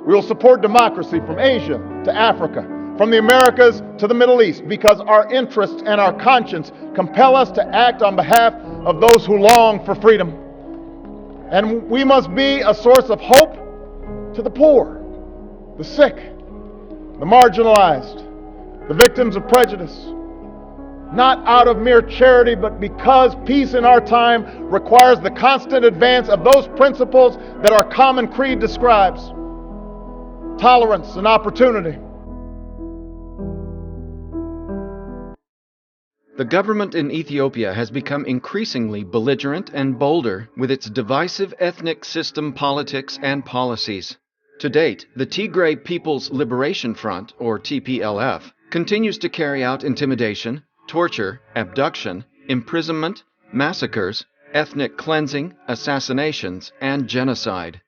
We will support democracy from Asia to Africa, from the Americas to the Middle East, because our interests and our conscience compel us to act on behalf of those who long for freedom. And we must be a source of hope to the poor, the sick, the marginalized, the victims of prejudice, not out of mere charity, but because peace in our time requires the constant advance of those principles that our common creed describes: tolerance and opportunity. The government in Ethiopia has become increasingly belligerent and bolder with its divisive ethnic system politics and policies. To date, the Tigray People's Liberation Front, or TPLF, continues to carry out intimidation, torture, abduction, imprisonment, massacres, ethnic cleansing, assassinations, and genocide.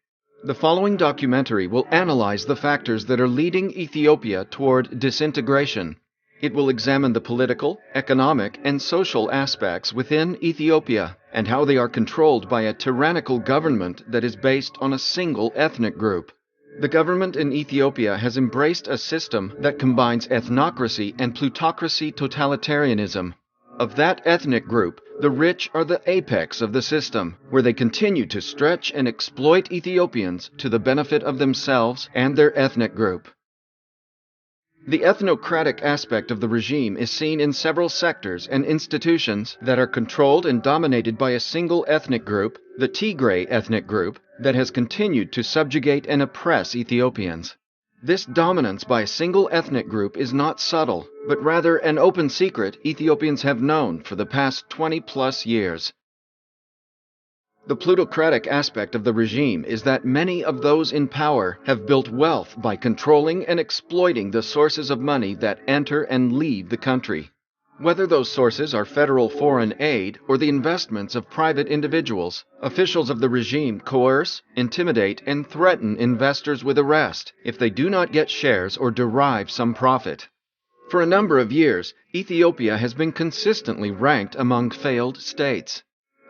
The following documentary will analyze the factors that are leading Ethiopia toward disintegration. It will examine the political, economic, and social aspects within Ethiopia and how they are controlled by a tyrannical government that is based on a single ethnic group. The government in Ethiopia has embraced a system that combines ethnocracy and plutocracy totalitarianism. Of that ethnic group, the rich are the apex of the system, where they continue to stretch and exploit Ethiopians to the benefit of themselves and their ethnic group. The ethnocratic aspect of the regime is seen in several sectors and institutions that are controlled and dominated by a single ethnic group, the Tigray ethnic group, that has continued to subjugate and oppress Ethiopians. This dominance by a single ethnic group is not subtle, but rather an open secret Ethiopians have known for the past 20+ years. The plutocratic aspect of the regime is that many of those in power have built wealth by controlling and exploiting the sources of money that enter and leave the country. Whether those sources are federal foreign aid or the investments of private individuals, officials of the regime coerce, intimidate, and threaten investors with arrest if they do not get shares or derive some profit. For a number of years, Ethiopia has been consistently ranked among failed states.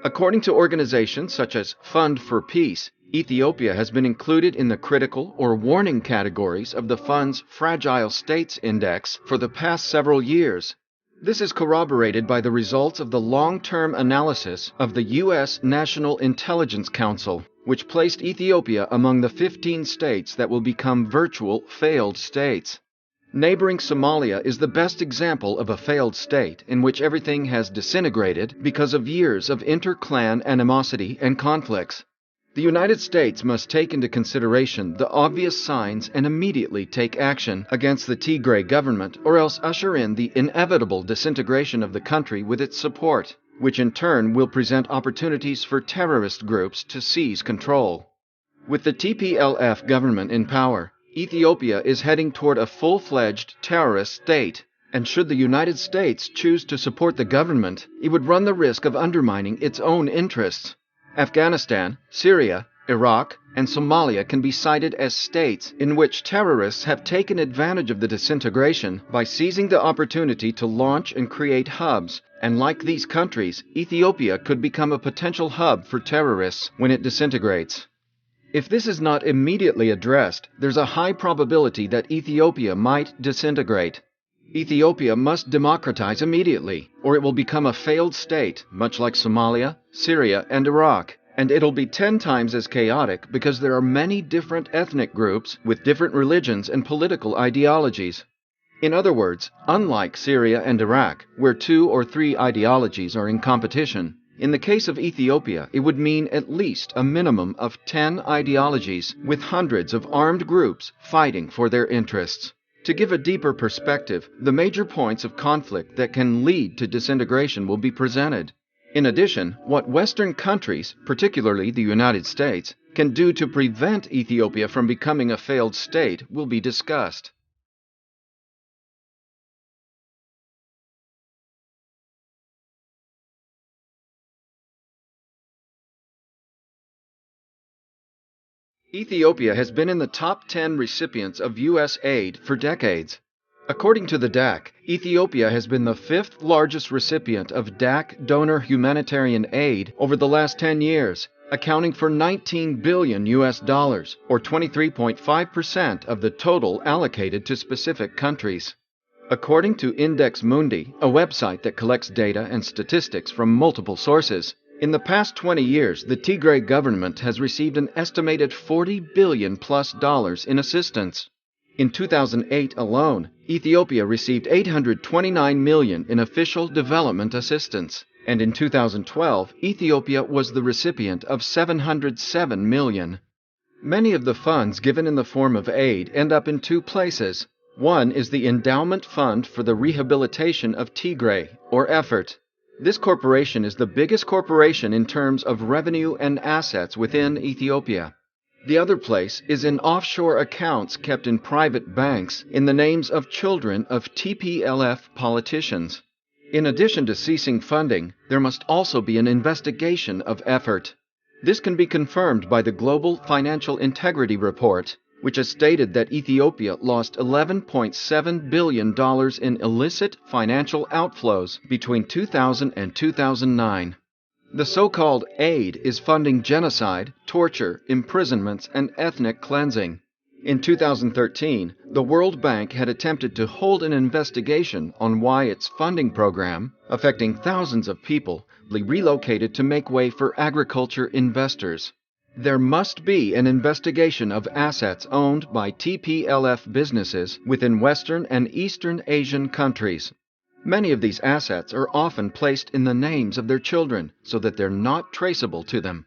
According to organizations such as Fund for Peace, Ethiopia has been included in the critical or warning categories of the fund's Fragile States Index for the past several years. This is corroborated by the results of the long-term analysis of the U.S. National Intelligence Council, which placed Ethiopia among the 15 states that will become virtual failed states. Neighboring Somalia is the best example of a failed state in which everything has disintegrated because of years of inter-clan animosity and conflicts. The United States must take into consideration the obvious signs and immediately take action against the Tigray government, or else usher in the inevitable disintegration of the country with its support, which in turn will present opportunities for terrorist groups to seize control. With the TPLF government in power, Ethiopia is heading toward a full-fledged terrorist state, and should the United States choose to support the government, it would run the risk of undermining its own interests. Afghanistan, Syria, Iraq, and Somalia can be cited as states in which terrorists have taken advantage of the disintegration by seizing the opportunity to launch and create hubs, and like these countries, Ethiopia could become a potential hub for terrorists when it disintegrates. If this is not immediately addressed, there's a high probability that Ethiopia might disintegrate. Ethiopia must democratize immediately, or it will become a failed state, much like Somalia, Syria, and Iraq, and it'll be 10 times as chaotic because there are many different ethnic groups with different religions and political ideologies. In other words, unlike Syria and Iraq, where 2 or 3 ideologies are in competition, in the case of Ethiopia, it would mean at least a minimum of 10 ideologies with hundreds of armed groups fighting for their interests. To give a deeper perspective, the major points of conflict that can lead to disintegration will be presented. In addition, what Western countries, particularly the United States, can do to prevent Ethiopia from becoming a failed state will be discussed. Ethiopia has been in the top 10 recipients of U.S. aid for decades. According to the DAC, Ethiopia has been the 5th largest recipient of DAC donor humanitarian aid over the last 10 years, accounting for 19 billion US dollars, or 23.5% of the total allocated to specific countries. According to Index Mundi, a website that collects data and statistics from multiple sources, in the past 20 years, the Tigray government has received an estimated $40 billion plus in assistance. In 2008 alone, Ethiopia received $829 million in official development assistance, and in 2012, Ethiopia was the recipient of $707 million. Many of the funds given in the form of aid end up in two places. One is the Endowment Fund for the Rehabilitation of Tigray, or EFFORT. This corporation is the biggest corporation in terms of revenue and assets within Ethiopia. The other place is in offshore accounts kept in private banks in the names of children of TPLF politicians. In addition to ceasing funding, there must also be an investigation of EFFORT. This can be confirmed by the Global Financial Integrity Report, which has stated that Ethiopia lost $11.7 billion in illicit financial outflows between 2000 and 2009. The so-called aid is funding genocide, torture, imprisonments, and ethnic cleansing. In 2013, the World Bank had attempted to hold an investigation on why its funding program, affecting thousands of people, relocated to make way for agriculture investors. There must be an investigation of assets owned by TPLF businesses within Western and Eastern Asian countries. Many of these assets are often placed in the names of their children so that they're not traceable to them.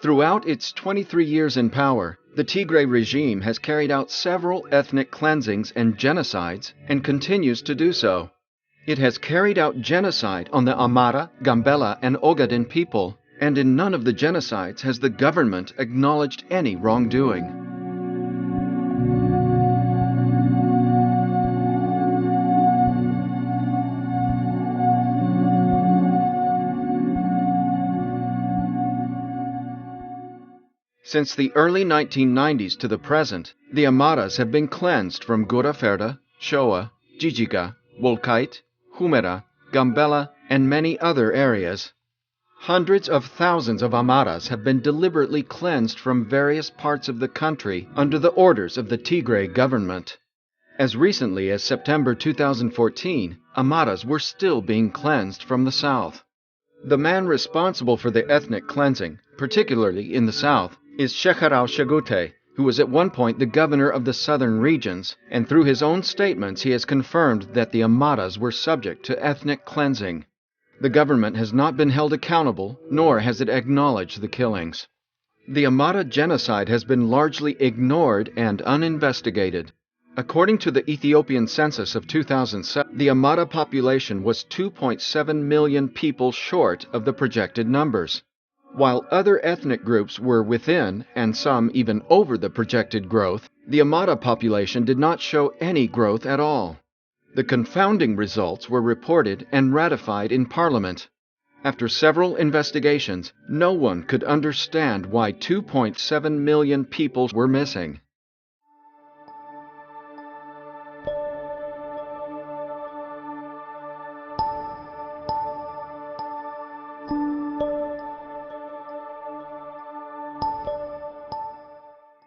Throughout its 23 years in power, the Tigray regime has carried out several ethnic cleansings and genocides and continues to do so. It has carried out genocide on the Amhara, Gambela, and Ogaden people, and in none of the genocides has the government acknowledged any wrongdoing. Since the early 1990s to the present, the Amharas have been cleansed from Goraferda, Shoa, Jijiga, Wolkite, Humera, Gambela, and many other areas. Hundreds of thousands of Amharas have been deliberately cleansed from various parts of the country under the orders of the Tigray government. As recently as September 2014, Amharas were still being cleansed from the south. The man responsible for the ethnic cleansing, particularly in the south, is Shekarau Shagute, who was at one point the governor of the southern regions, and through his own statements he has confirmed that the Amharas were subject to ethnic cleansing. The government has not been held accountable, nor has it acknowledged the killings. The Amhara Genocide has been largely ignored and uninvestigated. According to the Ethiopian census of 2007, the Amhara population was 2.7 million people short of the projected numbers. While other ethnic groups were within, and some even over the projected growth, the Amhara population did not show any growth at all. The confounding results were reported and ratified in Parliament. After several investigations, no one could understand why 2.7 million people were missing.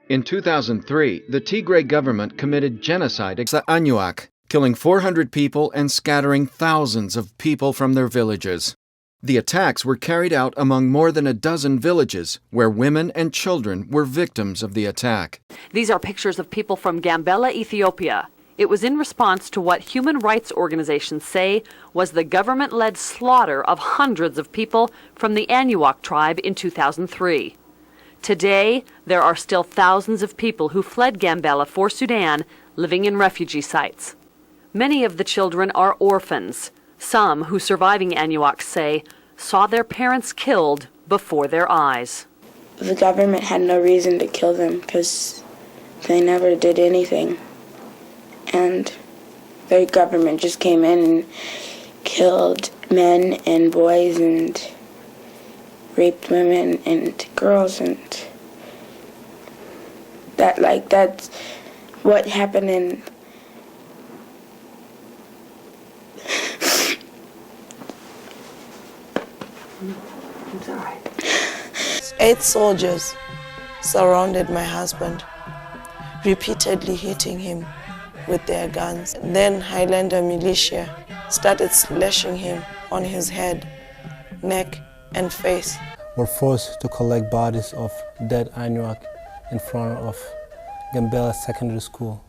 In 2003, the Tigray government committed genocide against the Anuak, killing 400 people and scattering thousands of people from their villages. The attacks were carried out among more than a dozen villages, where women and children were victims of the attack. These are pictures of people from Gambela, Ethiopia. It was in response to what human rights organizations say was the government-led slaughter of hundreds of people from the Anuak tribe in 2003. Today, there are still thousands of people who fled Gambela for Sudan living in refugee sites. Many of the children are orphans. Some who surviving Anuaks say saw their parents killed before their eyes. The government had no reason to kill them because they never did anything. And the government just came in and killed men and boys and raped women and girls, and that's what happened in 8 soldiers surrounded my husband, repeatedly hitting him with their guns. Then Highlander militia started slashing him on his head, neck, and face. We're forced to collect bodies of dead Anuak in front of Gambela Secondary School.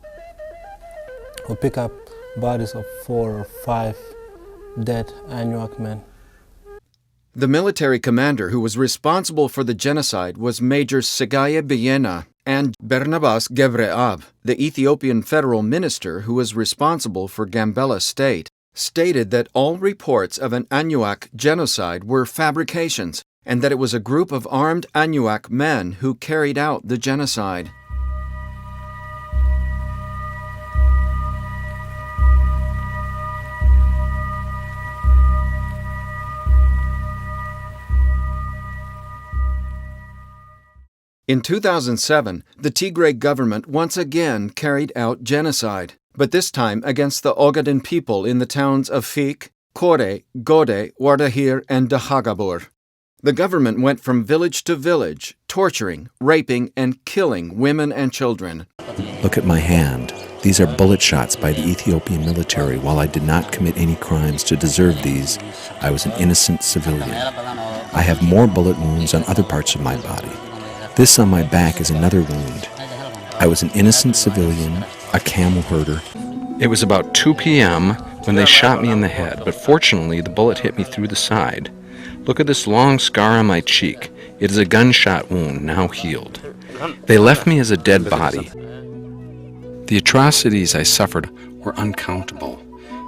We pick up bodies of 4 or 5 dead Anuak men. The military commander who was responsible for the genocide was Major Segaye Biyena, and Barnabas Gebreab, the Ethiopian federal minister who was responsible for Gambela State, stated that all reports of an Anuak genocide were fabrications and that it was a group of armed Anuak men who carried out the genocide. In 2007, the Tigray government once again carried out genocide, but this time against the Ogaden people in the towns of Fik, Kore, Gode, Wardahir, and Dahagabur. The government went from village to village, torturing, raping, and killing women and children. Look at my hand. These are bullet shots by the Ethiopian military. While I did not commit any crimes to deserve these, I was an innocent civilian. I have more bullet wounds on other parts of my body. This on my back is another wound. I was an innocent civilian, a camel herder. It was about 2 p.m. when they shot me in the head, but fortunately the bullet hit me through the side. Look at this long scar on my cheek. It is a gunshot wound, now healed. They left me as a dead body. The atrocities I suffered were uncountable.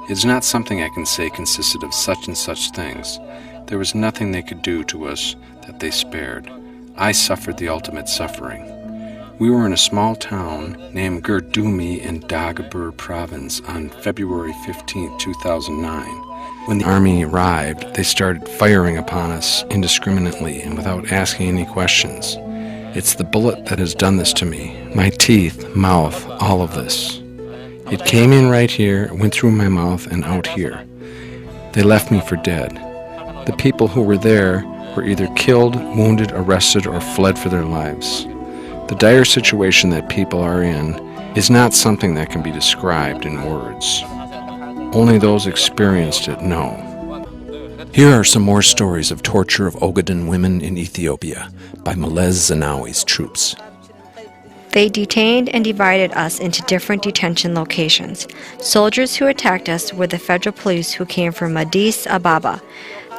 It is not something I can say consisted of such and such things. There was nothing they could do to us that they spared. I suffered the ultimate suffering. We were in a small town named Gerdumi in Dagobur province on February 15, 2009. When the army arrived, they started firing upon us indiscriminately and without asking any questions. It's the bullet that has done this to me. My teeth, mouth, all of this. It came in right here, went through my mouth and out here. They left me for dead. The people who were there were either killed, wounded, arrested, or fled for their lives. The dire situation that people are in is not something that can be described in words. Only those experienced it know. Here are some more stories of torture of Ogaden women in Ethiopia by Malez Zenawi's troops. They detained and divided us into different detention locations. Soldiers who attacked us were the federal police who came from Addis Ababa.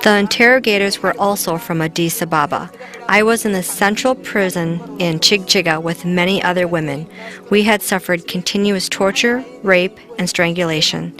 The interrogators were also from Addis Ababa. I was in the central prison in Chigchiga with many other women. We had suffered continuous torture, rape, and strangulation.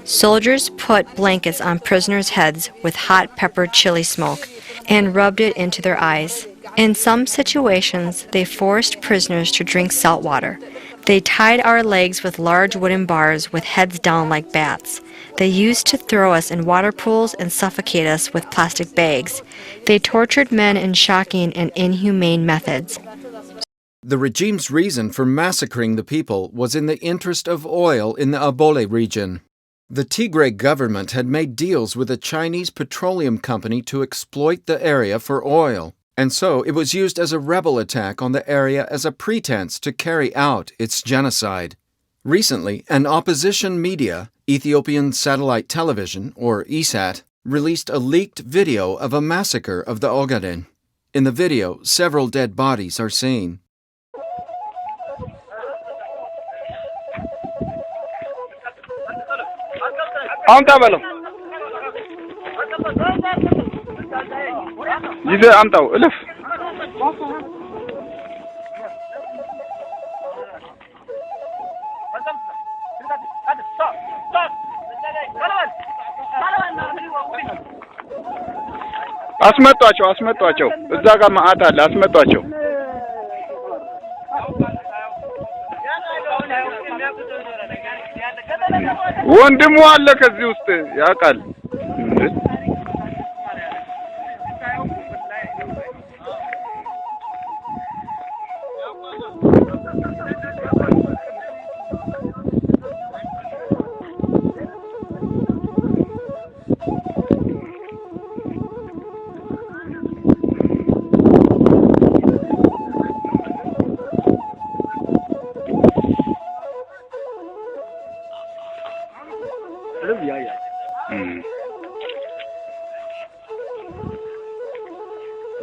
Soldiers put blankets on prisoners' heads with hot pepper chili smoke and rubbed it into their eyes. In some situations, they forced prisoners to drink salt water. They tied our legs with large wooden bars with heads down like bats. They used to throw us in water pools and suffocate us with plastic bags. They tortured men in shocking and inhumane methods. The regime's reason for massacring the people was in the interest of oil in the Abole region. The Tigray government had made deals with a Chinese petroleum company to exploit the area for oil, and so it was used as a rebel attack on the area as a pretense to carry out its genocide. Recently, an opposition media, Ethiopian Satellite Television, or ESAT, released a leaked video of a massacre of the Ogaden. In the video, several dead bodies are seen. አስመጧቸው እዛ ጋር ማአት አለ አስመጧቸው ወንድሙ አለ ከዚህ ውስጥ ያውቃል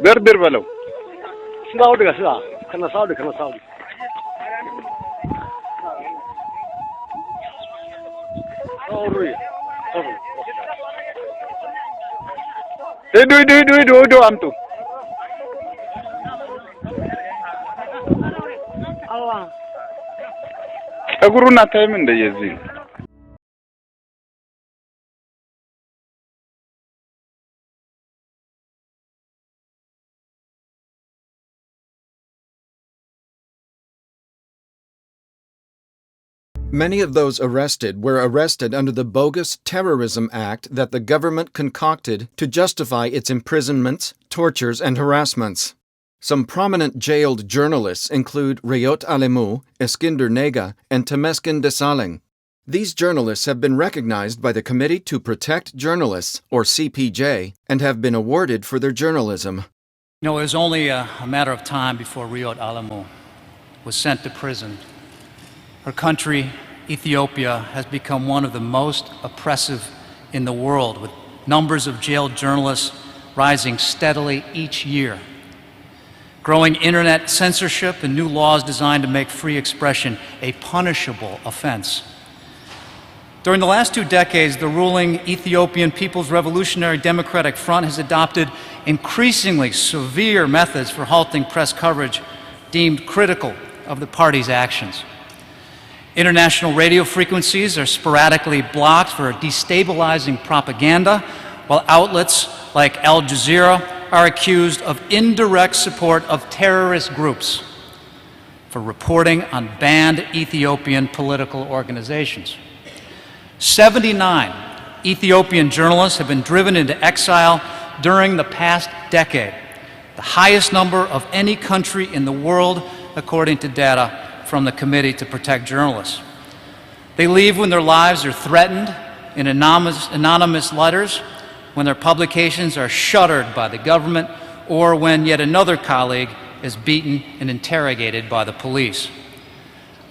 ደርድር በለው ስራው ደጋ ስራ ከነሳው ሂዱ አምጡ ጸጉሩን አታይም እንደዚህ Many of those arrested were arrested under the bogus Terrorism Act that the government concocted to justify its imprisonments, tortures, and harassments. Some prominent jailed journalists include Rayot Alemu, Eskinder Nega, and Temesgen Desalegn. These journalists have been recognized by the Committee to Protect Journalists, or CPJ, and have been awarded for their journalism. You know, it was only a matter of time before Rayot Alemu was sent to prison. Her country, Ethiopia, has become one of the most oppressive in the world, with numbers of jailed journalists rising steadily each year. Growing internet censorship and new laws designed to make free expression a punishable offense. During the last 2 decades, the ruling Ethiopian People's Revolutionary Democratic Front has adopted increasingly severe methods for halting press coverage deemed critical of the party's actions. International radio frequencies are sporadically blocked for destabilizing propaganda, while outlets like Al Jazeera are accused of indirect support of terrorist groups for reporting on banned Ethiopian political organizations. 79 Ethiopian journalists have been driven into exile during the past decade, the highest number of any country in the world, according to data from the Committee to Protect Journalists. They leave when their lives are threatened in anonymous letters, when their publications are shuttered by the government, or when yet another colleague is beaten and interrogated by the police.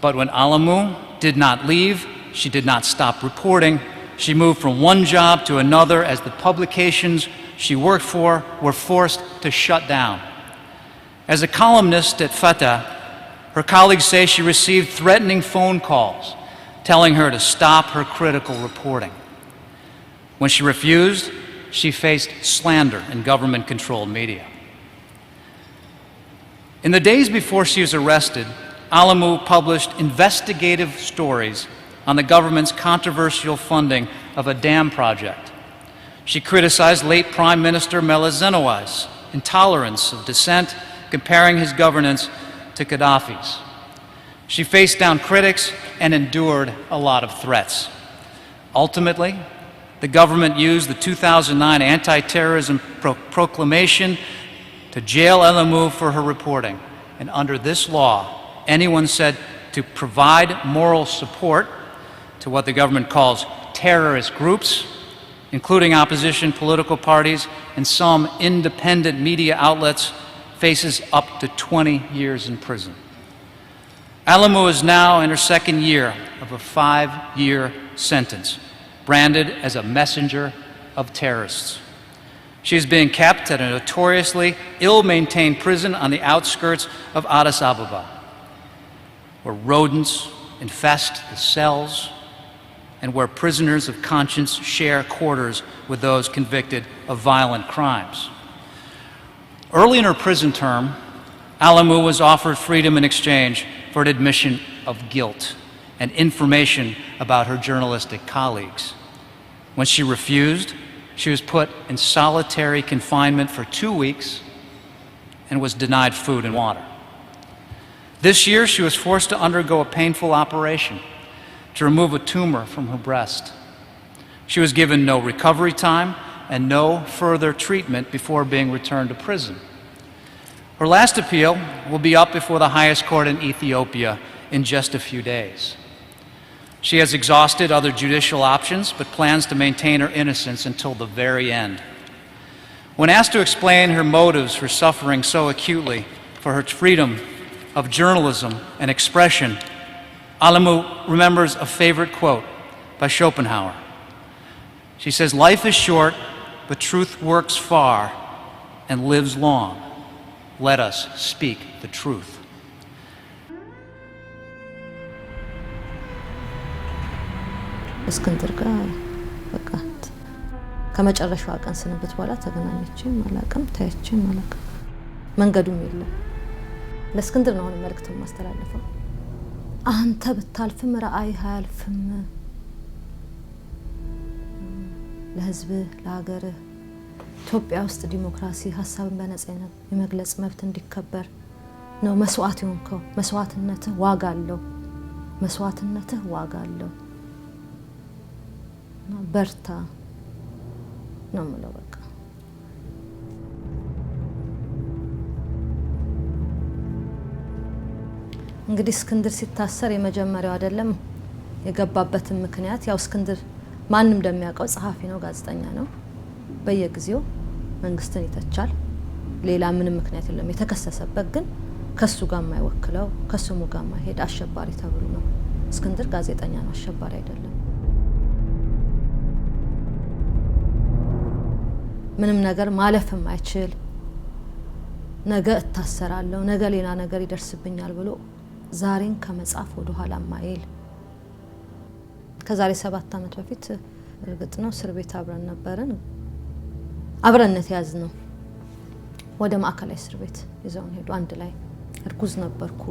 But when Alemu did not leave, she did not stop reporting. She moved from one job to another as the publications she worked for were forced to shut down. As a columnist at Fatah, her colleagues say she received threatening phone calls telling her to stop her critical reporting. When she refused, she faced slander in government-controlled media. In the days before she was arrested, Alemu published investigative stories on the government's controversial funding of a dam project. She criticized late Prime Minister Meles Zenawai's intolerance of dissent, comparing his governance to Gaddafi's. She faced down critics and endured a lot of threats. Ultimately, the government used the 2009 anti-terrorism proclamation to jail Alemu for her reporting. And under this law, anyone said to provide moral support to what the government calls terrorist groups, including opposition political parties and some independent media outlets, faces up to 20 years in prison. Alemu is now in her second year of a 5-year sentence, branded as a messenger of terrorists. She is being kept at a notoriously ill-maintained prison on the outskirts of Addis Ababa, where rodents infest the cells and where prisoners of conscience share quarters with those convicted of violent crimes. Early in her prison term, Alemu was offered freedom in exchange for an admission of guilt and information about her journalistic colleagues. When she refused, she was put in solitary confinement for 2 weeks and was denied food and water. This year, she was forced to undergo a painful operation to remove a tumor from her breast. She was given no recovery time and no further treatment before being returned to prison. Her last appeal will be up before the highest court in Ethiopia in just a few days. She has exhausted other judicial options, but plans to maintain her innocence until the very end. When asked to explain her motives for suffering so acutely for her freedom of journalism and expression, Alemu remembers a favorite quote by Schopenhauer. She says, "Life is short, but truth works far, and lives long. Let us speak the truth. እስክንድር ጋር በቃ ከመጨረሻው ቀን ስንብት በኋላ ተገናኘችም አላውቅም ታየችም አላውቅም መንገዱም የለም። ለእስክንድር ነው አሁን መልእክት ማስተላለፈው። አንተ ብታልፍም ራእይህ አያልፍም። ለህዝብ ለሀገር ኢትዮጵያ ውስጥ ዲሞክራሲ ሀሳብን በነጻነት የመግለጽ መብት እንዲከበር ነው መስዋዕት የሆንከው። መስዋዕትነትህ ዋጋ አለው። መስዋዕትነትህ ዋጋ አለው። በርታ ነው የምለው በቃ። እንግዲህ እስክንድር ሲታሰር የመጀመሪያው አይደለም። የገባበትን ምክንያት ያው እስክንድር ማንም እንደሚያውቀው ጸሐፊ ነው፣ ጋዜጠኛ ነው። በየጊዜው መንግስትን ይተቻል። ሌላ ምንም ምክንያት የለም። የተከሰሰበት ግን ከሱ ጋር የማይወክለው ከስሙ ጋር የማይሄድ አሸባሪ ተብሎ ነው። እስክንድር ጋዜጠኛ ነው፣ አሸባሪ አይደለም። ምንም ነገር ማለፍም አይችል። ነገ እታሰራለሁ፣ ነገ ሌላ ነገር ይደርስብኛል ብሎ ዛሬን ከመጻፍ ወደ ኋላ ማይል። ከዛሬ 7 ዓመት በፊት እርግጥ ነው እስር ቤት አብረን ነበርን። አብረንነት ያዝ ነው ወደ ማዕከላዊ እስር ቤት ይዘውን ሄዱ አንድ ላይ። እርጉዝ ነበርኩ።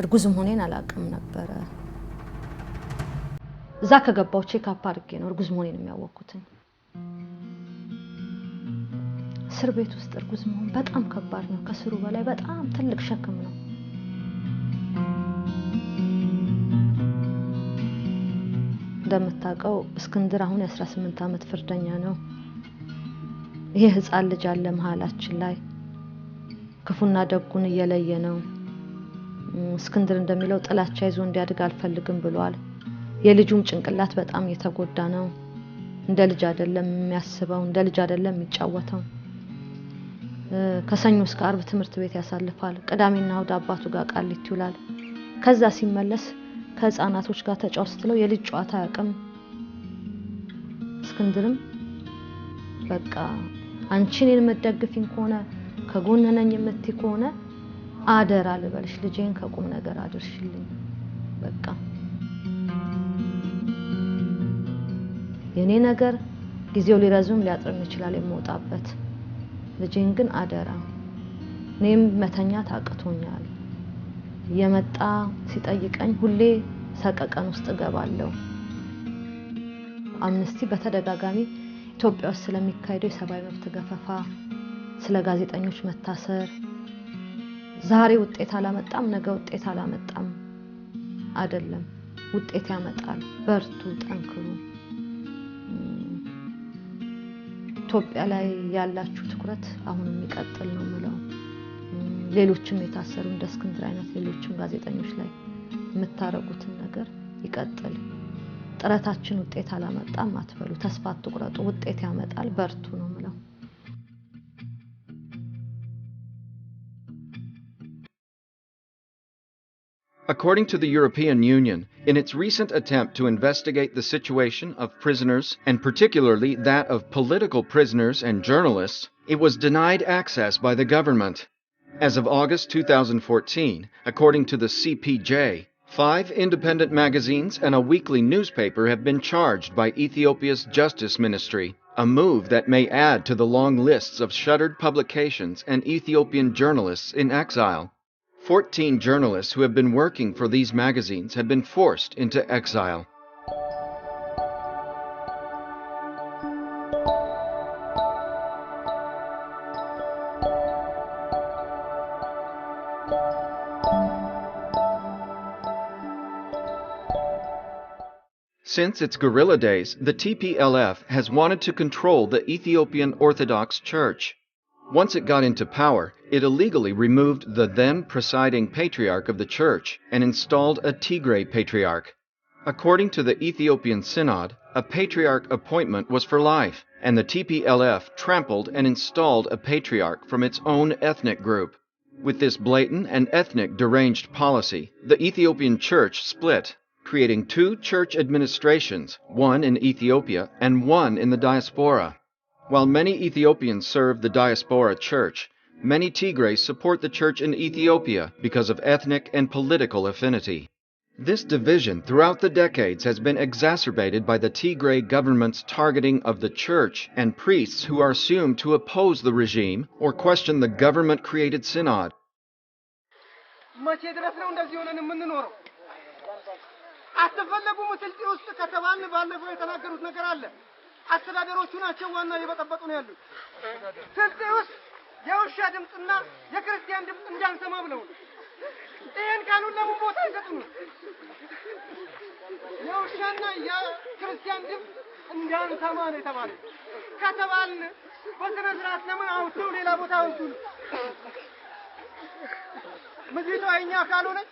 እርጉዝም ሆኔን አላውቅም ነበረ። እዛ ከገባው ቼክ አፕ አድርጌ ነው እርጉዝ መሆኔን የሚያወቅኩት። እስር ቤት ውስጥ እርጉዝ መሆን በጣም ከባድ ነው። ከስሩ በላይ በጣም ትልቅ ሸክም ነው። እንደምታውቀው እስክንድር አሁን የ18 ዓመት ፍርደኛ ነው። ይሄ ህፃን ልጅ አለ መሃላችን ላይ ክፉና ደጉን እየለየ ነው። እስክንድር እንደሚለው ጥላቻ ይዞ እንዲያድግ አልፈልግም ብሏል። የልጁም ጭንቅላት በጣም እየተጎዳ ነው። እንደ ልጅ አይደለም የሚያስበው፣ እንደ ልጅ አይደለም የሚጫወተው። ከሰኞ እስከ ዓርብ ትምህርት ቤት ያሳልፋል። ቅዳሜና እሁድ አባቱ ጋር ቃሊቲ ይውላል። ከዛ ሲመለስ ከህፃናቶች ጋር ተጫውቶ ስትለው የልጅ ጨዋታ ያቅም። እስክንድርም በቃ አንቺ እኔን የምትደግፊኝ ከሆነ ከጎን ነኝ የምትይ ከሆነ አደራ ልበልሽ ልጄን ከቁም ነገር አድርሽልኝ። በቃ የኔ ነገር ጊዜው ሊረዝም ሊያጥርም ይችላል የምወጣበት፣ ልጄን ግን አደራ። እኔም መተኛት አቅቶኛል። የመጣ ሲጠይቀኝ ሁሌ ሰቀቀን ውስጥ ገባለሁ። አምነስቲ በተደጋጋሚ ኢትዮጵያ ውስጥ ስለሚካሄደው የሰብአዊ መብት ገፈፋ፣ ስለ ጋዜጠኞች መታሰር ዛሬ ውጤት አላመጣም፣ ነገ ውጤት አላመጣም አይደለም፣ ውጤት ያመጣል። በርቱ፣ ጠንክሩ። ኢትዮጵያ ላይ ያላችሁ ትኩረት አሁን የሚቀጥል ነው ምለው። ሌሎችም የታሰሩ እንደ እስክንድር አይነት ሌሎችም ጋዜጠኞች ላይ የምታረጉትን ነገር ይቀጥል። ጥረታችን ውጤት አላመጣም አትበሉ፣ ተስፋ አትቁረጡ፣ ውጤት ያመጣል። በርቱ ነው ምለው። According to the European Union, in its recent attempt to investigate the situation of prisoners, and particularly that of political prisoners and journalists, it was denied access by the government. As of August 2014, according to the CPJ, 5 independent magazines and a weekly newspaper have been charged by Ethiopia's Justice Ministry, a move that may add to the long lists of shuttered publications and Ethiopian journalists in exile. 14 journalists who have been working for these magazines have been forced into exile. Since its guerrilla days, the TPLF has wanted to control the Ethiopian Orthodox Church. Once it got into power, it illegally removed the then presiding patriarch of the church and installed a Tigray patriarch. According to the Ethiopian Synod, a patriarch appointment was for life, and the TPLF trampled and installed a patriarch from its own ethnic group. With this blatant and ethnic deranged policy, the Ethiopian church split, creating 2 church administrations, one in Ethiopia and one in the diaspora. While many Ethiopians serve the diaspora church, many Tigray support the church in Ethiopia because of ethnic and political affinity. This division throughout the decades has been exacerbated by the Tigray government's targeting of the church and priests who are assumed to oppose the regime or question the government-created synod. ይሄን ካሉን ለምን ቦታ አይሰጡም? የውሻና የክርስቲያን ድምፅ እንዳንሰማ ነው የተባለው። ከተባልን በስነ ስርዓት ለምን አውጥተው ሌላ ቦታ አውጡን? ምድሪቷ የኛ ካልሆነች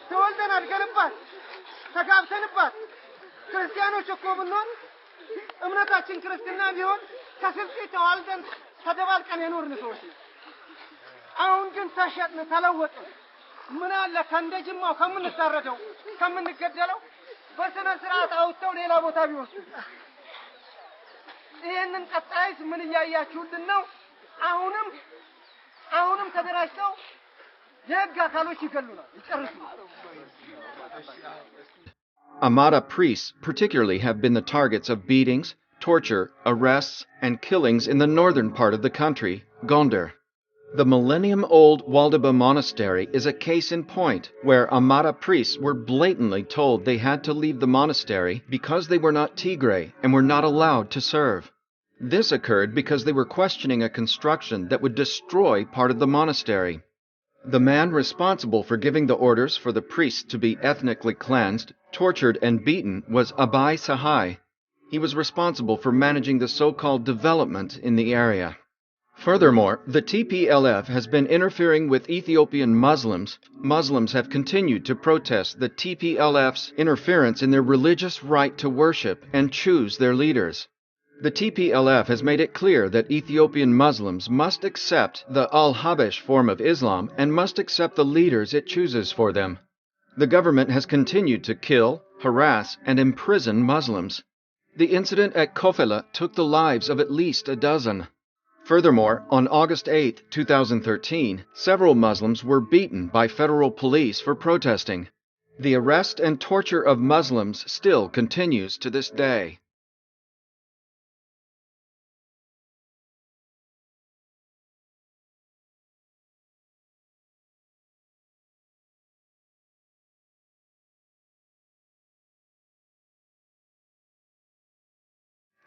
ተወልደን አድገንባት ተጋብተንባት ክርስቲያኖች እኮ ብንሆን እምነታችን ክርስትና ቢሆን ከስልጤ ተዋልደን ተደባልቀን የኖርን ሰዎች። አሁን ግን ተሸጥን፣ ተለወጥን። ምን አለ ከእንደጅማው ከምንታረደው ከምንገደለው በስነ ስርዓት አውጥተው ሌላ ቦታ ቢወስዱ። ይሄንን ቀጣይስ ምን እያያችሁልን ነው? አሁንም ተደራጅተው የህግ አካሎች ይገሉናል፣ ይጨርሱ። Amhara priests particularly have been the targets of beatings, torture, arrests, and killings in the northern part of the country, Gondar. The millennium-old Waldeba monastery is a case in point where Amhara priests were blatantly told they had to leave the monastery because they were not Tigray and were not allowed to serve. This occurred because they were questioning a construction that would destroy part of the monastery. The man responsible for giving the orders for the priests to be ethnically cleansed, tortured, and beaten was Abai Sahai. He was responsible for managing the so-called development in the area. Furthermore, the TPLF has been interfering with Ethiopian Muslims. Muslims have continued to protest the TPLF's interference in their religious right to worship and choose their leaders. The TPLF has made it clear that Ethiopian Muslims must accept the Al-Habash form of Islam and must accept the leaders it chooses for them. The government has continued to kill, harass, and imprison Muslims. The incident at Kofela took the lives of at least a dozen. Furthermore, on August 8, 2013, several Muslims were beaten by federal police for protesting. The arrest and torture of Muslims still continues to this day.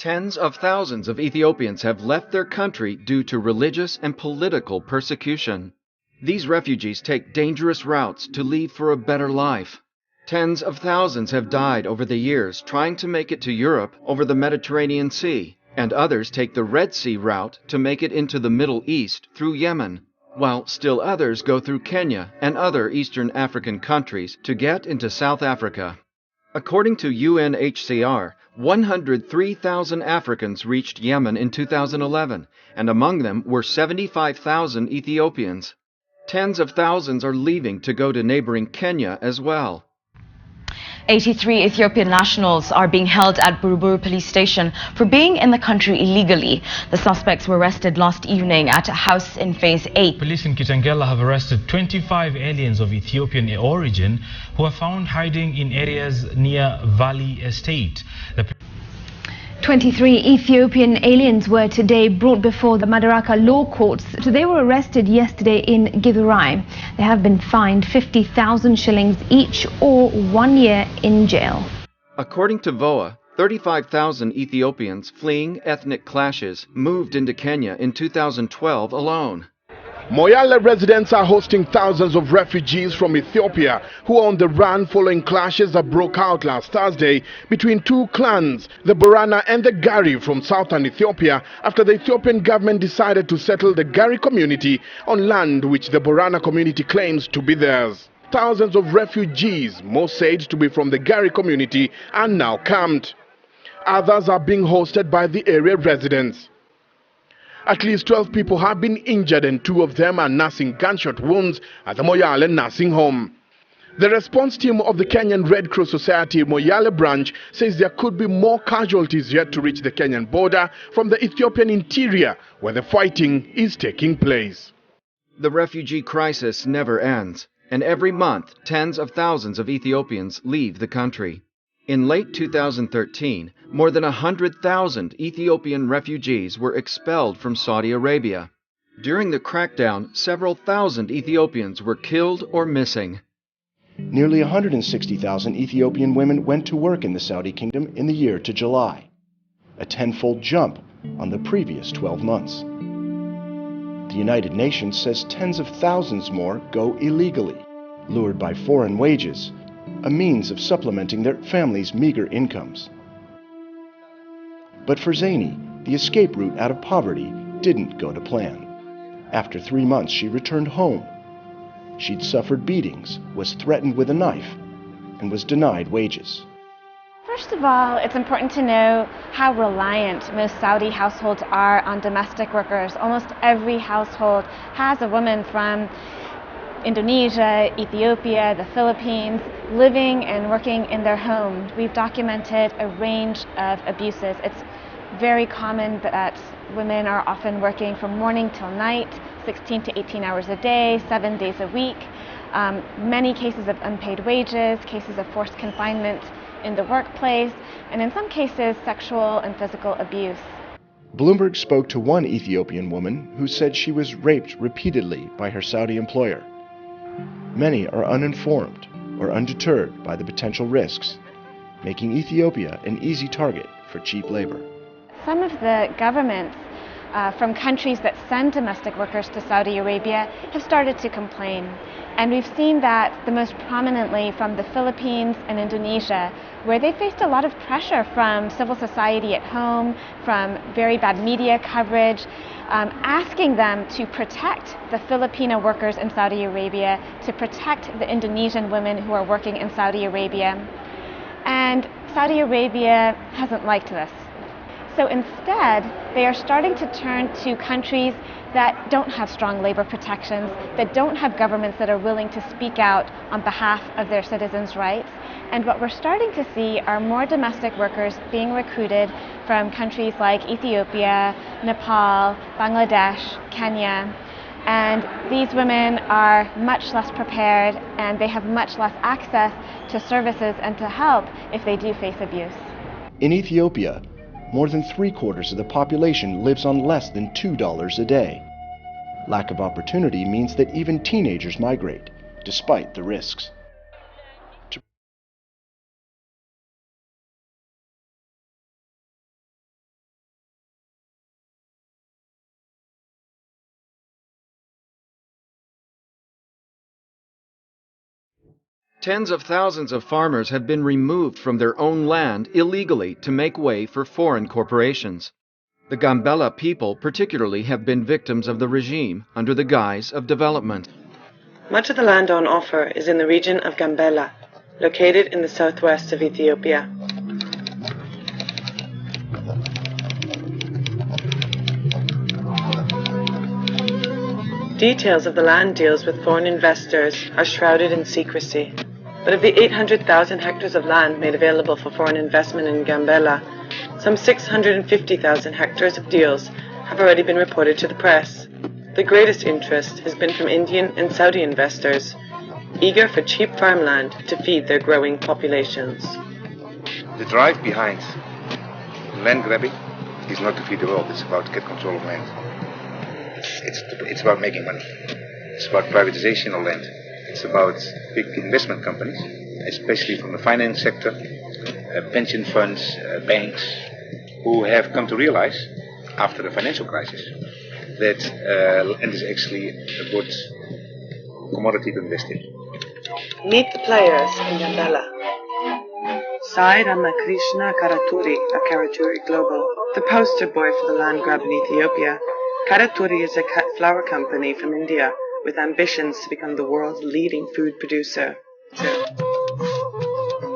Tens of thousands of Ethiopians have left their country due to religious and political persecution. These refugees take dangerous routes to leave for a better life. Tens of thousands have died over the years trying to make it to Europe over the Mediterranean Sea, and others take the Red Sea route to make it into the Middle East through Yemen, while still others go through Kenya and other Eastern African countries to get into South Africa. According to UNHCR, 103,000 Africans reached Yemen in 2011, and among them were 75,000 Ethiopians. Tens of thousands are leaving to go to neighboring Kenya as well. 83 Ethiopian nationals are being held at Buruburu police station for being in the country illegally. The suspects were arrested last evening at a house in Phase 8. Police in Kitengela have arrested 25 aliens of Ethiopian origin who are found hiding in areas near Valley Estate. 23 Ethiopian aliens were today brought before the Madaraka law courts. So they were arrested yesterday in Githurai. They have been fined 50,000 shillings each or 1 year in jail. According to VOA, 35,000 Ethiopians fleeing ethnic clashes moved into Kenya in 2012 alone. Moyale residents are hosting thousands of refugees from Ethiopia who are on the run following clashes that broke out last Thursday between two clans, the Borana and the Gari from southern Ethiopia, after the Ethiopian government decided to settle the Gari community on land which the Borana community claims to be theirs. Thousands of refugees, most said to be from the Gari community, are now camped. Others are being hosted by the area residents. At least 12 people have been injured and 2 of them are nursing gunshot wounds at the Moyale nursing home. The response team of the Kenyan Red Cross Society Moyale branch says there could be more casualties yet to reach the Kenyan border from the Ethiopian interior, where the fighting is taking place. The refugee crisis never ends, and every month tens of thousands of Ethiopians leave the country. In late 2013, more than 100,000 Ethiopian refugees were expelled from Saudi Arabia. During the crackdown, several thousand Ethiopians were killed or missing. Nearly 160,000 Ethiopian women went to work in the Saudi kingdom in the year to July, a tenfold jump on the previous 12 months. The United Nations says tens of thousands more go illegally, lured by foreign wages, a means of supplementing their families' meager incomes. But for Zaini, the escape route out of poverty didn't go to plan. After 3 months, she returned home. She'd suffered beatings, was threatened with a knife, and was denied wages. First of all, it's important to know how reliant most Saudi households are on domestic workers. Almost every household has a woman from Indonesia, Ethiopia, the Philippines, living and working in their home. We've documented a range of abuses. It's very common that women are often working from morning till night, 16 to 18 hours a day, 7 days a week. Many cases of unpaid wages, cases of forced confinement in the workplace, and in some cases, sexual and physical abuse. Bloomberg spoke to one Ethiopian woman who said she was raped repeatedly by her Saudi employer. Many are uninformed or undeterred by the potential risks, making Ethiopia an easy target for cheap labor. Some of the governments from countries that send domestic workers to Saudi Arabia have started to complain. And we've seen that the most prominently from the Philippines and Indonesia, where they faced a lot of pressure from civil society at home, from very bad media coverage, asking them to protect the Filipino workers in Saudi Arabia, to protect the Indonesian women who are working in Saudi Arabia. And Saudi Arabia hasn't liked this. So instead, they are starting to turn to countries that don't have strong labor protections, that don't have governments that are willing to speak out on behalf of their citizens' rights. And what we're starting to see are more domestic workers being recruited from countries like Ethiopia, Nepal, Bangladesh, Kenya. And these women are much less prepared, and they have much less access to services and to help if they do face abuse. In Ethiopia, more than 3/4 of the population lives on less than $2 a day. Lack of opportunity means that even teenagers migrate, despite the risks. Tens of thousands of farmers have been removed from their own land illegally to make way for foreign corporations. The Gambela people particularly have been victims of the regime under the guise of development. Much of the land on offer is in the region of Gambela, located in the southwest of Ethiopia. Details of the land deals with foreign investors are shrouded in secrecy. But of the 800,000 hectares of land made available for foreign investment in Gambela, some 650,000 hectares of deals have already been reported to the press. The greatest interest has been from Indian and Saudi investors, eager for cheap farmland to feed their growing populations. The drive behind land grabbing is not to feed the world, it's about to get control of land. It's about making money. It's about privatization of land. It's about big investment companies, especially from the finance sector, pension funds, banks, who have come to realize, after the financial crisis, that land is actually a good commodity to invest in. Meet the players in Gambela. Syed Ramakrishna Karaturi of Karaturi Global, the poster boy for the land grab in Ethiopia. Karaturi is a cut flower company from India with ambitions to become the world's leading food producer.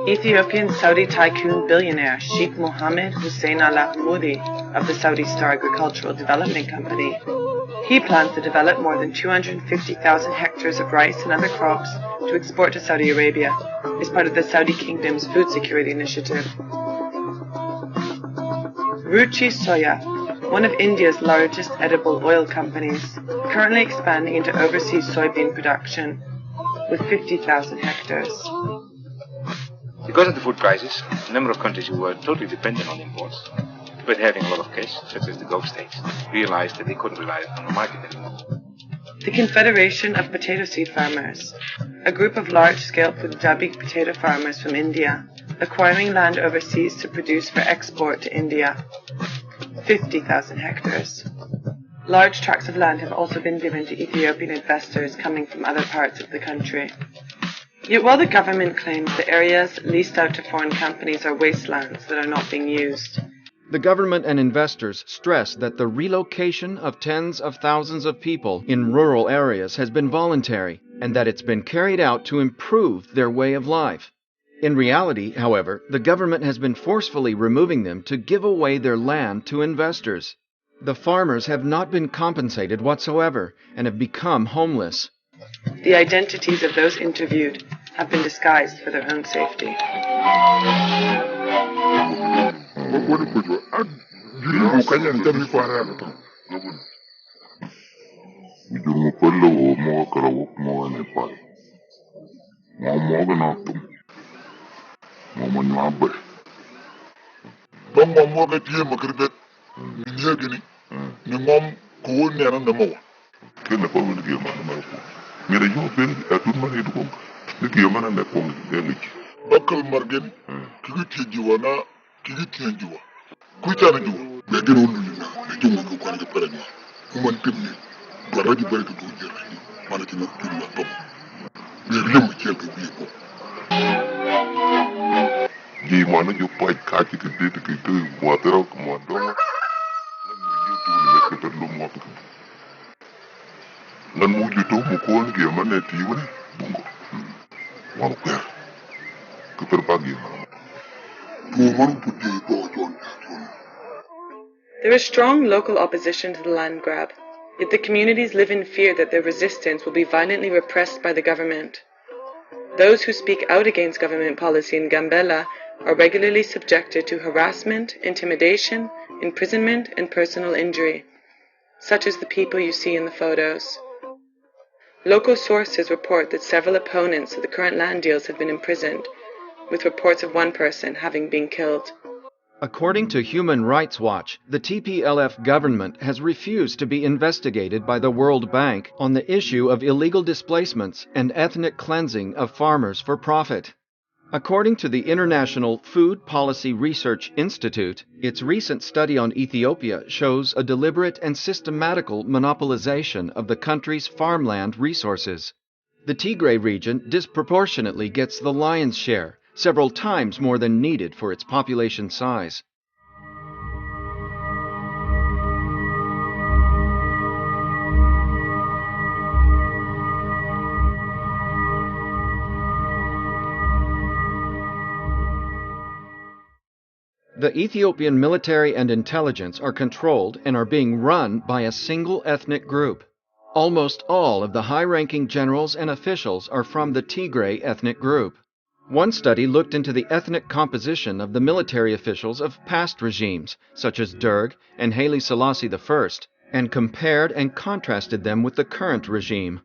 Ethiopian Saudi tycoon billionaire Sheikh Mohammed Hussein Al Ahmoudi of the Saudi Star Agricultural Development Company. He plans to develop more than 250,000 hectares of rice and other crops to export to Saudi Arabia as part of the Saudi Kingdom's food security initiative. Ruchi Soya, one of India's largest edible oil companies, currently expanding into overseas soybean production with 50,000 hectares. Because of the food crisis, a number of countries who were totally dependent on imports, but having a lot of cash, such as the Gulf states, realized that they couldn't rely on the market anymore. The Confederation of Potato Seed Farmers, a group of large-scale Punjabi potato farmers from India, acquiring land overseas to produce for export to India. 50,000 hectares. Large tracts of land have also been given to Ethiopian investors coming from other parts of the country. Yet while the government claims the areas leased out to foreign companies are wastelands that are not being used, the government and investors stress that the relocation of tens of thousands of people in rural areas has been voluntary and that it's been carried out to improve their way of life. In reality, however, the government has been forcefully removing them to give away their land to investors. The farmers have not been compensated whatsoever and have become homeless. The identities of those interviewed have been disguised for their own safety. There is strong local opposition to the land grab, yet the communities live in fear that their resistance will be violently repressed by the government. Those who speak out against government policy in Gambela are regularly subjected to harassment, intimidation, imprisonment, and personal injury, such as the people you see in the photos. Local sources report that several opponents of the current land deals have been imprisoned, with reports of one person having been killed. According to Human Rights Watch, the TPLF government has refused to be investigated by the World Bank on the issue of illegal displacements and ethnic cleansing of farmers for profit. According to the International Food Policy Research Institute, its recent study on Ethiopia shows a deliberate and systematical monopolization of the country's farmland resources. The Tigray region disproportionately gets the lion's share, several times more than needed for its population size. The Ethiopian military and intelligence are controlled and are being run by a single ethnic group. Almost all of the high-ranking generals and officials are from the Tigray ethnic group. One study looked into the ethnic composition of the military officials of past regimes, such as Derg and Haile Selassie I, and compared and contrasted them with the current regime.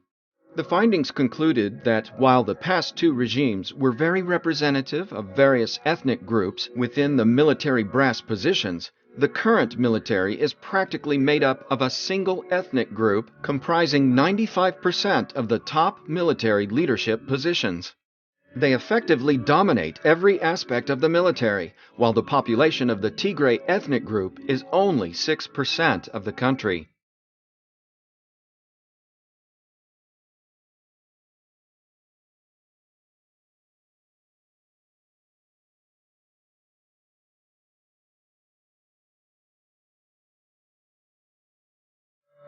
The findings concluded that while the past two regimes were very representative of various ethnic groups within the military brass positions, the current military is practically made up of a single ethnic group comprising 95% of the top military leadership positions. They effectively dominate every aspect of the military, while the population of the Tigray ethnic group is only 6% of the country.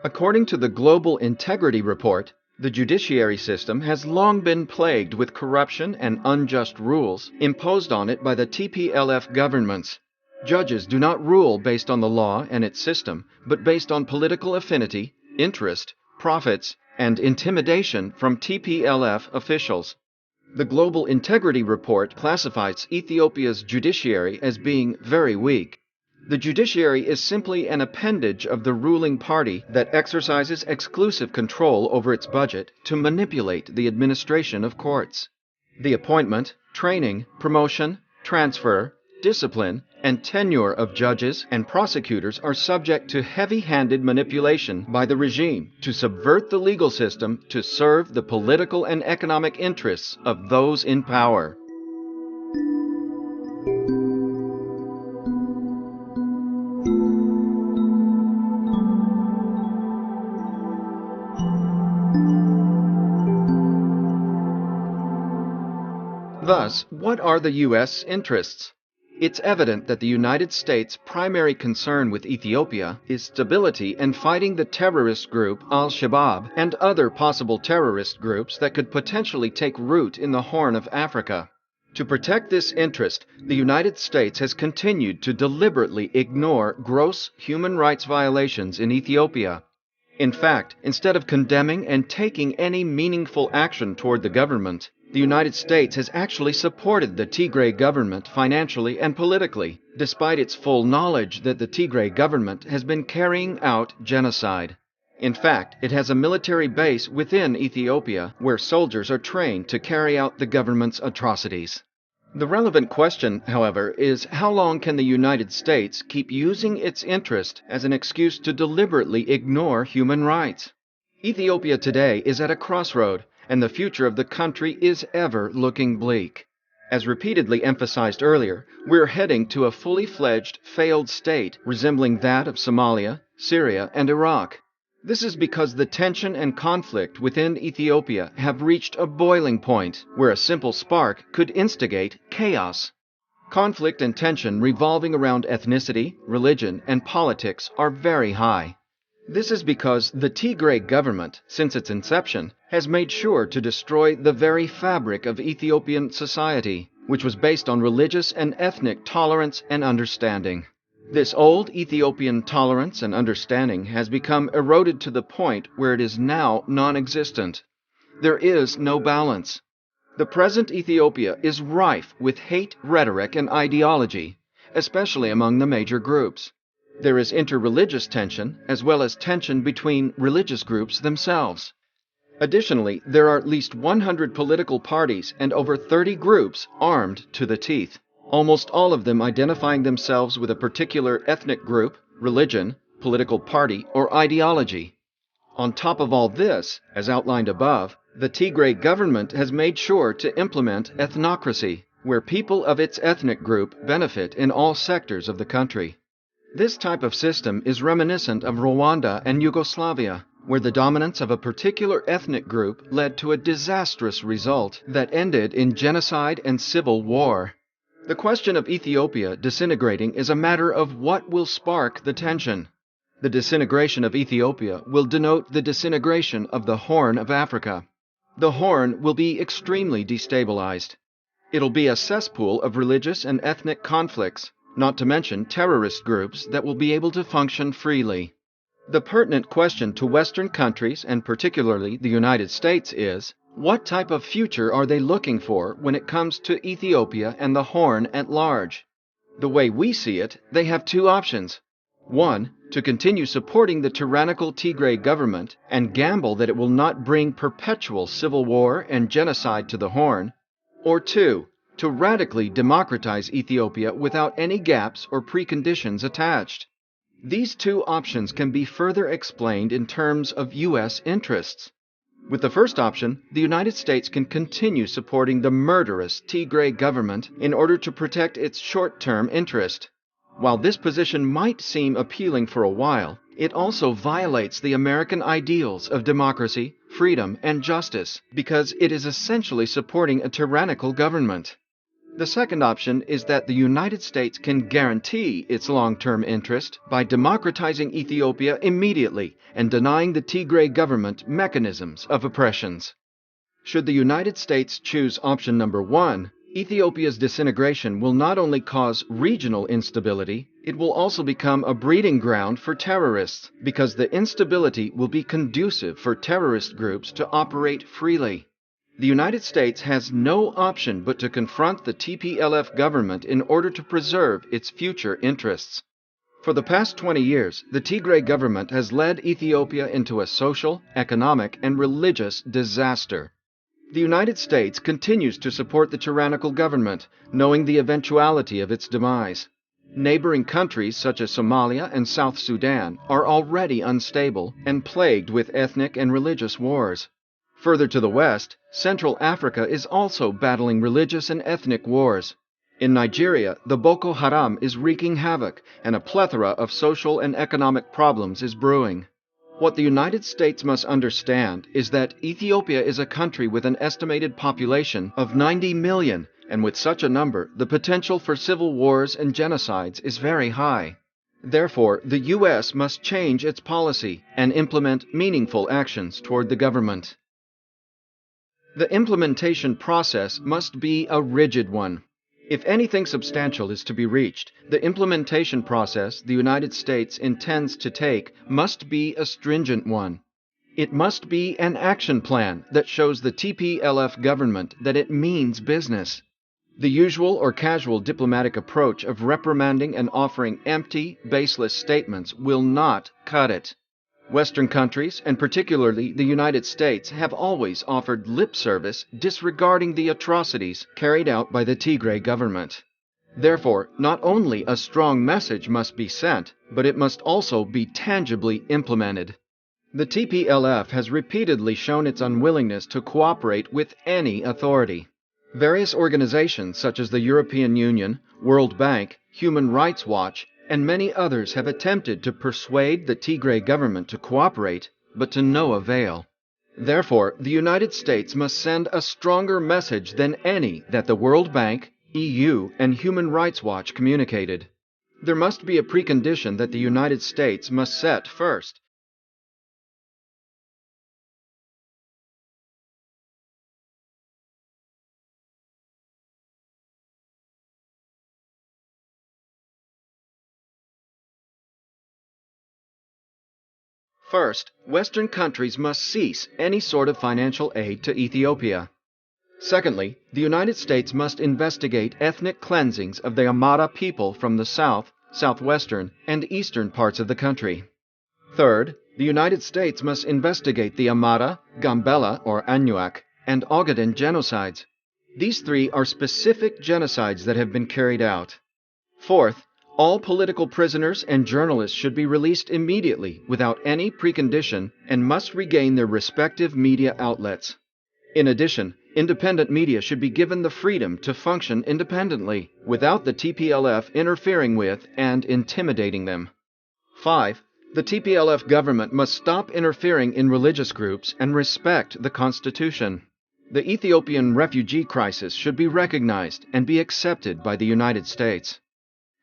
According to the Global Integrity Report, the judiciary system has long been plagued with corruption and unjust rules imposed on it by the TPLF governments. Judges do not rule based on the law and its system, but based on political affinity, interest, profits, and intimidation from TPLF officials. The Global Integrity Report classifies Ethiopia's judiciary as being very weak. The judiciary is simply an appendage of the ruling party that exercises exclusive control over its budget to manipulate the administration of courts. The appointment, training, promotion, transfer, discipline, and tenure of judges and prosecutors are subject to heavy-handed manipulation by the regime to subvert the legal system to serve the political and economic interests of those in power. Thus, what are the U.S. interests? It's evident that the United States' primary concern with Ethiopia is stability and fighting the terrorist group Al-Shabaab and other possible terrorist groups that could potentially take root in the Horn of Africa. To protect this interest, the United States has continued to deliberately ignore gross human rights violations in Ethiopia. In fact, instead of condemning and taking any meaningful action toward the government, the United States has actually supported the Tigray government financially and politically, despite its full knowledge that the Tigray government has been carrying out genocide. In fact, it has a military base within Ethiopia where soldiers are trained to carry out the government's atrocities. The relevant question, however, is how long can the United States keep using its interest as an excuse to deliberately ignore human rights? Ethiopia today is at a crossroad, and the future of the country is ever looking bleak. As repeatedly emphasized earlier, we're heading to a fully fledged, failed state resembling that of Somalia, Syria, and Iraq. This is because the tension and conflict within Ethiopia have reached a boiling point where a simple spark could instigate chaos. Conflict and tension revolving around ethnicity, religion, and politics are very high. This is because the Tigray government, since its inception, has made sure to destroy the very fabric of Ethiopian society, which was based on religious and ethnic tolerance and understanding. This old Ethiopian tolerance and understanding has become eroded to the point where it is now non-existent. There is no balance. The present Ethiopia is rife with hate rhetoric and ideology, especially among the major groups. There is interreligious tension, as well as tension between religious groups themselves. Additionally, there are at least 100 political parties and over 30 groups armed to the teeth, almost all of them identifying themselves with a particular ethnic group, religion, political party, or ideology. On top of all this, as outlined above, the Tigray government has made sure to implement ethnocracy, where people of its ethnic group benefit in all sectors of the country. This type of system is reminiscent of Rwanda and Yugoslavia, where the dominance of a particular ethnic group led to a disastrous result that ended in genocide and civil war. The question of Ethiopia disintegrating is a matter of what will spark the tension. The disintegration of Ethiopia will denote the disintegration of the Horn of Africa. The Horn will be extremely destabilized. It'll be a cesspool of religious and ethnic conflicts, not to mention terrorist groups that will be able to function freely. The pertinent question to Western countries, and particularly the United States, is, what type of future are they looking for when it comes to Ethiopia and the Horn at large? The way we see it, they have two options. One, to continue supporting the tyrannical Tigray government and gamble that it will not bring perpetual civil war and genocide to the Horn. Or two, to radically democratize Ethiopia without any gaps or preconditions attached. These two options can be further explained in terms of U.S. interests. With the first option, the United States can continue supporting the murderous Tigray government in order to protect its short-term interest. While this position might seem appealing for a while, it also violates the American ideals of democracy, freedom, and justice because it is essentially supporting a tyrannical government. The second option is that the United States can guarantee its long-term interest by democratizing Ethiopia immediately and denying the Tigray government mechanisms of oppressions. Should the United States choose option number one, Ethiopia's disintegration will not only cause regional instability, it will also become a breeding ground for terrorists because the instability will be conducive for terrorist groups to operate freely. The United States has no option but to confront the TPLF government in order to preserve its future interests. For the past 20 years, the Tigray government has led Ethiopia into a social, economic, and religious disaster. The United States continues to support the tyrannical government, knowing the eventuality of its demise. Neighboring countries such as Somalia and South Sudan are already unstable and plagued with ethnic and religious wars. Further to the west, Central Africa is also battling religious and ethnic wars. In Nigeria, the Boko Haram is wreaking havoc, and a plethora of social and economic problems is brewing. What the United States must understand is that Ethiopia is a country with an estimated population of 90 million, and with such a number, the potential for civil wars and genocides is very high. Therefore, the U.S. must change its policy and implement meaningful actions toward the government. The implementation process must be a rigid one. If anything substantial is to be reached, the implementation process the United States intends to take must be a stringent one. It must be an action plan that shows the TPLF government that it means business. The usual or casual diplomatic approach of reprimanding and offering empty, baseless statements will not cut it. Western countries, and particularly the United States, have always offered lip service disregarding the atrocities carried out by the Tigray government. Therefore, not only a strong message must be sent, but it must also be tangibly implemented. The TPLF has repeatedly shown its unwillingness to cooperate with any authority. Various organizations such as the European Union, World Bank, Human Rights Watch, and many others have attempted to persuade the Tigray government to cooperate, but to no avail. Therefore, the United States must send a stronger message than any that the World Bank, EU, and Human Rights Watch communicated. There must be a precondition that the United States must set first. First, Western countries must cease any sort of financial aid to Ethiopia. Secondly, the United States must investigate ethnic cleansings of the Amhara people from the south, southwestern, and eastern parts of the country. Third, the United States must investigate the Amhara, Gambela or Anuak, and Ogaden genocides. These three are specific genocides that have been carried out. Fourth, all political prisoners and journalists should be released immediately without any precondition and must regain their respective media outlets. In addition, independent media should be given the freedom to function independently without the TPLF interfering with and intimidating them. 5. The TPLF government must stop interfering in religious groups and respect the Constitution. The Ethiopian refugee crisis should be recognized and be accepted by the United States.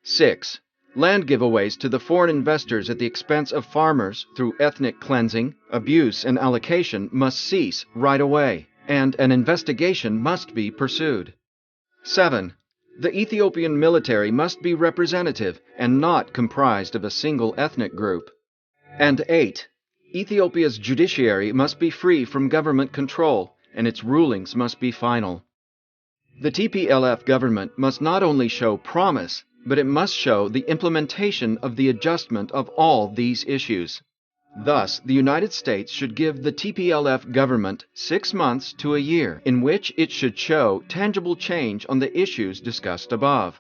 6. Land giveaways to the foreign investors at the expense of farmers through ethnic cleansing, abuse, and allocation must cease right away, and an investigation must be pursued. 7. The Ethiopian military must be representative and not comprised of a single ethnic group. And 8. Ethiopia's judiciary must be free from government control, and its rulings must be final. The TPLF government must not only show promise, but it must show the implementation of the adjustment of all these issues. Thus, the United States should give the TPLF government 6 months to a year in which it should show tangible change on the issues discussed above.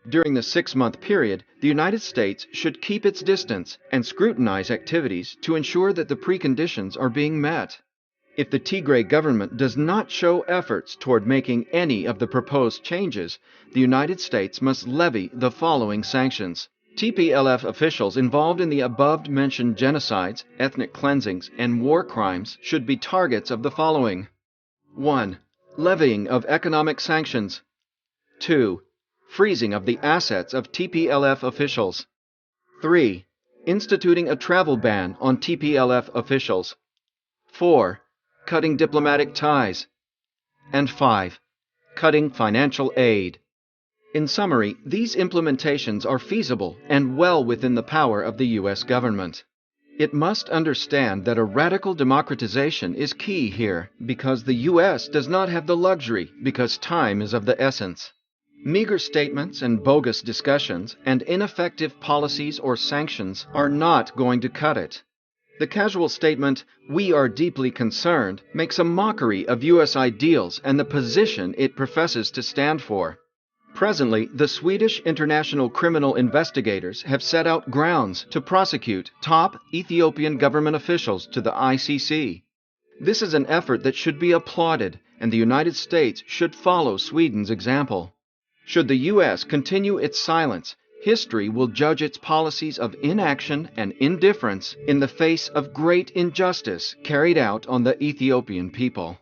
During the 6-month period, the United States should keep its distance and scrutinize activities to ensure that the preconditions are being met. If the Tigray government does not show efforts toward making any of the proposed changes, the United States must levy the following sanctions. TPLF officials involved in the above-mentioned genocides, ethnic cleansings, and war crimes should be targets of the following. 1. Levying of economic sanctions. 2. Freezing of the assets of TPLF officials. 3. Instituting a travel ban on TPLF officials. 4. Cutting diplomatic ties. And 5. Cutting financial aid. In summary, these implementations are feasible and well within the power of the U.S. government. It must understand that a radical democratization is key here because the U.S. does not have the luxury because time is of the essence. Meager statements and bogus discussions and ineffective policies or sanctions are not going to cut it. The casual statement, "We are deeply concerned," makes a mockery of U.S. ideals and the position it professes to stand for. Presently, the Swedish international criminal investigators have set out grounds to prosecute top Ethiopian government officials to the ICC. This is an effort that should be applauded, and the United States should follow Sweden's example. Should the U.S. continue its silence, history will judge its policies of inaction and indifference in the face of great injustice carried out on the Ethiopian people.